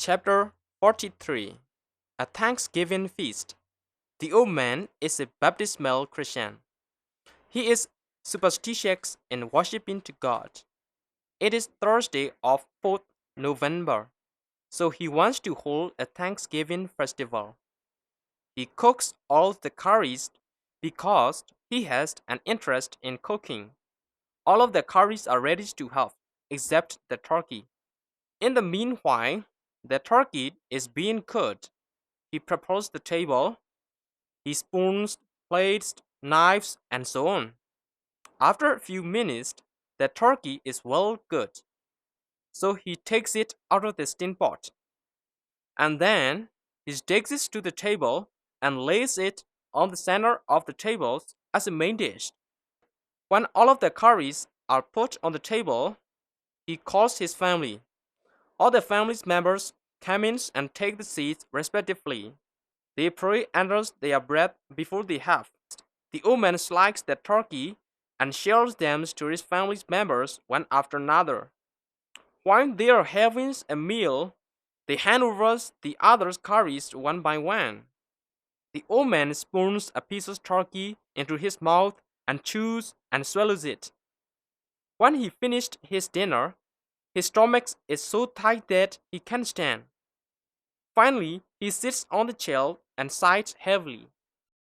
Chapter 43 A Thanksgiving Feast. The old man is a baptismal Christian. He is superstitious in worshiping to God. It is Thursday of 4th November, so he wants to hold a Thanksgiving festival. He cooks all the curries because he has an interest in cooking. All of the curries are ready to have, except the turkey. In the meanwhile, the turkey is being cooked. He prepares the table. He spoons, plates, knives, and so on. After a few minutes, the turkey is well cooked. So he takes it out of the steam pot. And then he takes it to the table and lays it on the center of the table as a main dish. When all of the curries are put on the table, he calls his family. All the family's members come in and take the seats respectively. They pray under their breath before they have. The old man slices the turkey and shares them to his family's members one after another. While they are having a meal, they hand over the others' curries one by one. The old man spoons a piece of turkey into his mouth and chews and swallows it. When he finished his dinner, his stomach is so tight that he can't stand. Finally, he sits on the chair and sighs heavily.